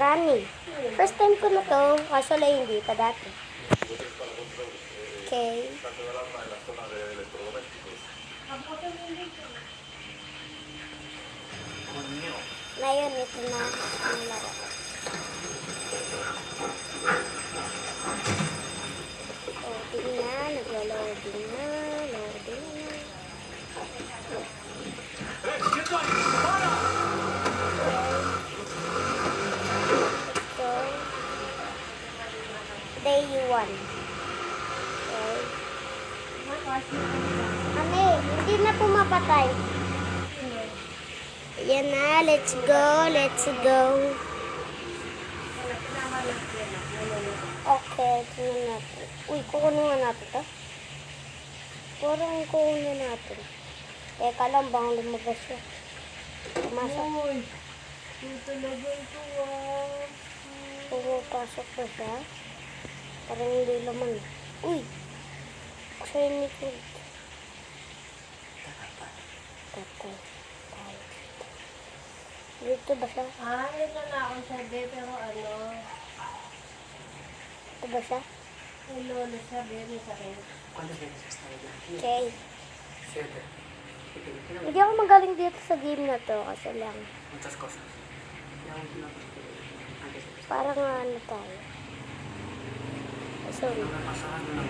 Karani. First time ko na to, kaso lang hindi pa dati. Okay. Ngayon, ito na ang laro. Loading na, naglo-loading na, loading na. Ito. Day 1. Okay. Ano eh, hindi na pumapatay. Ayan na, let's go, let's go. Okay, tingnan natin. Uy, kukunin nga natin to. Parang kukunin natin. Teka lang, bang lumabas siya. Pumasok. Uy, yung talaga ito Pumapasok ba siya? Parang hindi laman. Uy! Shiny food. Tatay. Dito ba siya? Ito na ako sabi, pero ano, Ito ba siya? may lolo sabi, may sakit. ¿Cuántas veces has estado ya aquí? Okay. 7. ¿Y te dijeron Hindi ako magaling dito sa game na to kasi lang. muchas cosas? La última cosa que antes de que Parang ano tayo. So, no me pasaba nada más.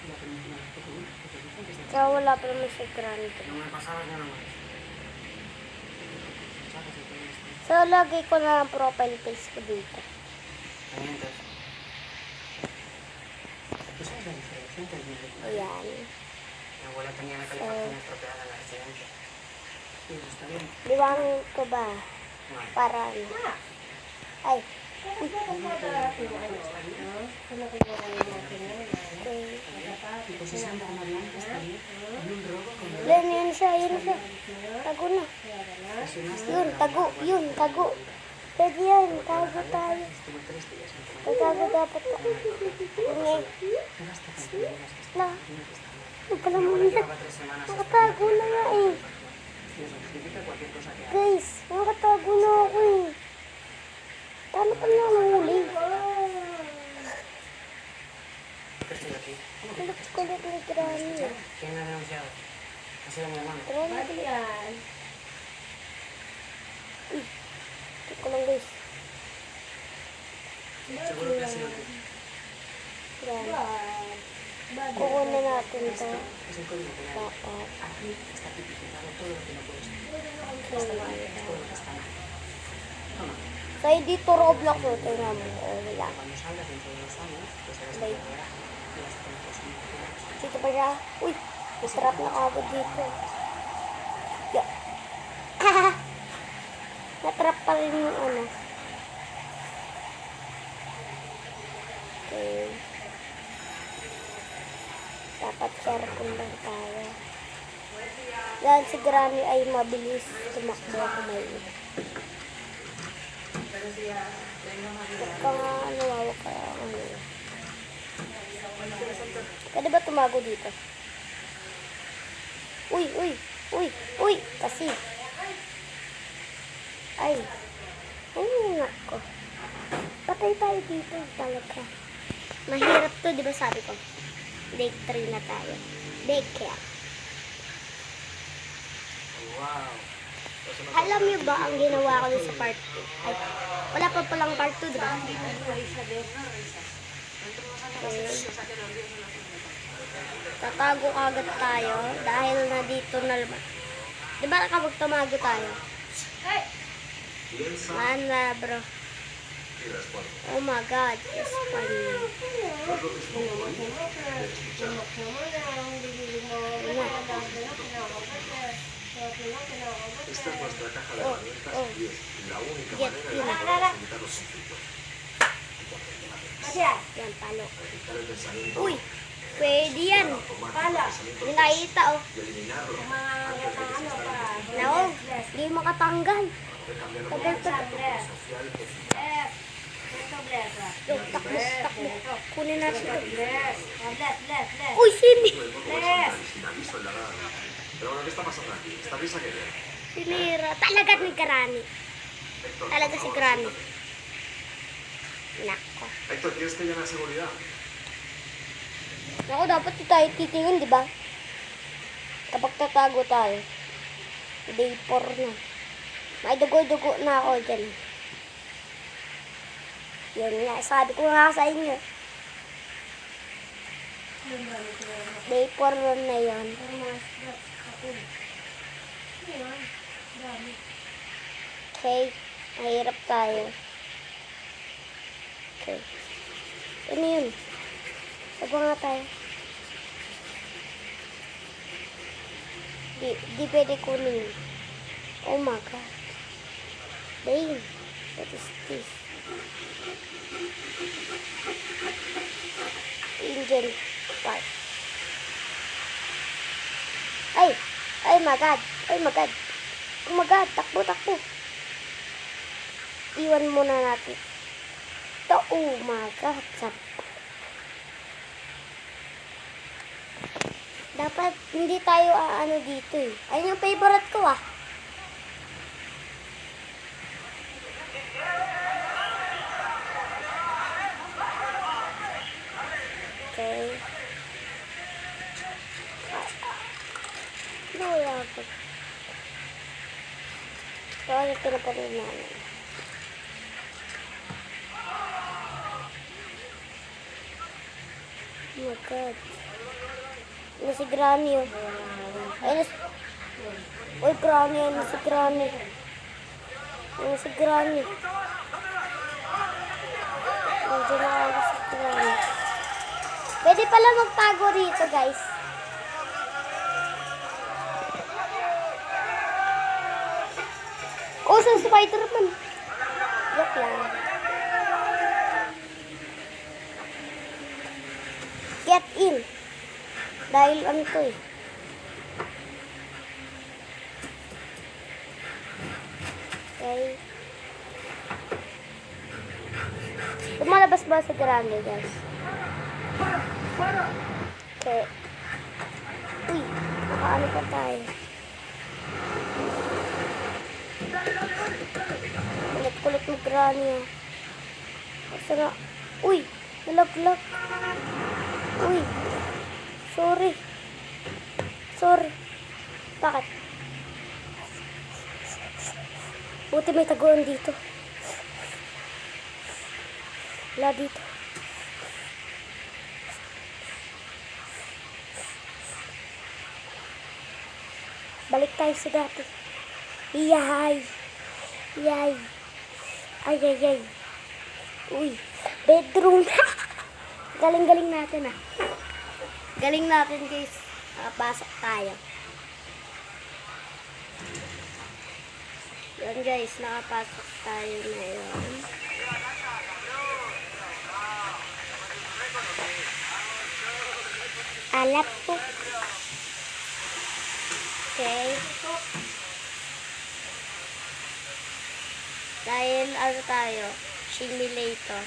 La penúltima vez que te vi, que te dije antes de que kaya wala pa naman sa grande. no me pasaba nada más. ¿Sabes de qué esto? So, lagay ko na ang profile page ko dito. Mientes. ¿Tú sabes la diferencia entre el viejo y el Ayan. Mi abuela tenía la calefacción estropeada en la residencia. Sí, está bien. Liwangan ko ba? No. Para ano? Ay. Okay. Y posesión de arma blanca está bien. Y un robo con Yan, yun siya, yun siya. Tago na. lesionaste Yun, tago, yun, tago. Pwede yan, tago tayo. Estuve 3 días en coma. Tatago dapat ako. Hindi. Llegaste a Cantilejas, que Na. dime que está bien. Ano pala Mi mo abuela yan? llevaba 3 semanas Nakatago na nga eh. y eso significa cualquier cosa que haga. Guys, nakatago na ako eh. Paano pa na nahuli? ¿Por qué estoy aquí? Kulit-kulit ni Granny. ¿Quién me ha denunciado? Ha sido mi hermano. Granny, Ba't yan? ito ko lang guys. Seguro que ha sido tú. Granny. Ba't? Kukunin natin to. Esto es el código penal. Dapat. Aquí está tipificado todo lo que no puedes hacer. Okay. Está mal, es todo lo que está mal. Toma, Kaya dito Roblox o tingnan mo. O wala. cuando salgas dentro de 2 años, pues harás Bye. la garaje y vas a tener cosas muy populares. Dito pa siya. Uy, masarap na agad dito. Yeah. Natrap pa rin yung ano. Okay. Dapat careful lang tayo. Yan si Granny ay mabilis tumakbo kumain. Ba't ka nga nawawak ka ano? Pwede ba tumago dito? Uy, uy, uy, uy, kasi. Ay. Ay, nako. Patay tayo dito talaga. Mahirap to, di ba sabi ko? Day 3 na tayo. Daycare. Wow. Alam niyo ba ang ginawa ko dun sa part 2? Ay, wala pa palang part 2, di ba? Okay. Tatago agad tayo dahil na dito na naman. Di ba kapag tumago tayo? Mana bro. Oh my god, it's funny. Esta es nuestra caja de Oh, herramientas oh. y es la única Get manera in. de poder facilitar los conflictos. Yan, palo. Evitar el pensamiento Uy, pwede yan. automático, Hindi nakita oh. y eliminarlo antes de que se instale Nako, hindi makatanggal. cambiar Tagal pa. social eficaz. Yo, takbo, takbo. Kunin natin ito. Bless. Uy, sini. Sin aviso en la gana. Pero bueno, ¿qué está pasando aquí? ¿Esta risa que viene? Sinira. Talaga ni Granny. Héctor, Talaga por si favor, Granny. siéntate. Nako. Héctor, ¿quieres que llame a seguridad? Naku, dapat di tayo titingin, di ba? Kapag tatago tayo. Day 4 na. May dugo-dugo na ako dyan. Yan nga, sabi ko nga sa inyo. Day 4 na yun. Pero mga scratch ako. Yan. Dami. Okay, mahirap tayo. Okay. Ano yun? Saba nga tayo. Di pwede kunin. Oh my God. Dang. What is this? Angel part. Ay! Ay my God! Ay my God! Oh my God! Takbo, takbo! Iwan muna natin. Ito, oh my God! Dapat hindi tayo ano dito eh. Ayun yung favorite ko ah. Okay. Ano wala ako? Ito ang pinapanood namin. Oh my God. Ano si Granny oh. Ay, uy, Granny, ano si Granny? Ano si Granny? Nandiyan na ako si Granny. Pwede pala magtago rito, guys. Oh, sa Spider-Man. Joke lang. Get in. Dahil ano to eh. Okay. Lumalabas ba sa Granny, guys? Okay. Uy, nakaano pa tayo. Kulit-kulit mo Granny ah. Kasi nga, uy, nalaglag. Uy, sorry. Sorry. Bakit? Buti may taguan dito. Wala dito. Balik tayo sa dati. Yay! Yay! Ay, ay, ay. Uy, bedroom. Galing-galing natin ah. Galing natin guys. Nakapasok tayo. Yan guys, nakapasok tayo ngayon. Alap po. Okay. Dahil ano tayo, simulator.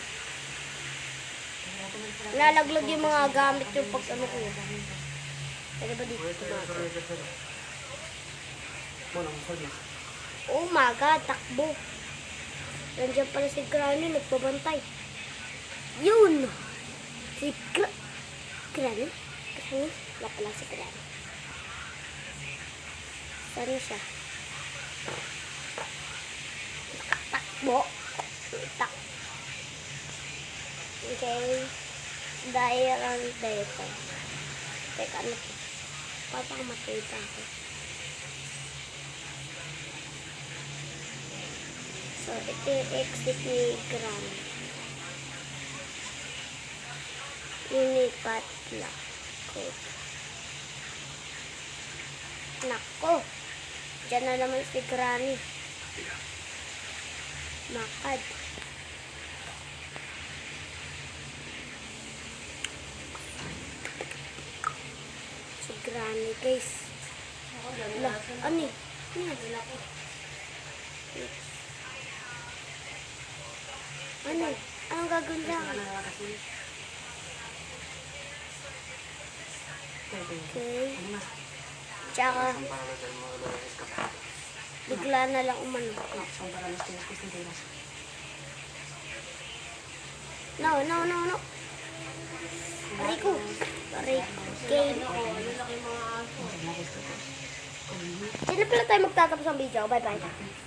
Lalaglag yung mga gamit yung pag ano ko. Pwede ba dito? Oh my God, takbo. Nandiyan pala si Granny, nagpabantay. Yun! Si Granny? Granny? Wala pala si Granny. Saan siya? Takbo. Tak. Okay. Dahil ang dito. Teka, ano? Parang makita ako. So, ito yung exit ni Granny. Inipat lang. Code. Nako. Diyan na naman si Granny. Makad. Si Granny, guys. Ala, ano eh? Ano? Anong gagawin lang? Okay. Tsaka, Bigla na lang umano. No, sobrang gusto yung Constantinos. No. Rico. Game. Ako, lalaki mga aso. Sino pala tayo magtatapos ang video? Bye-bye.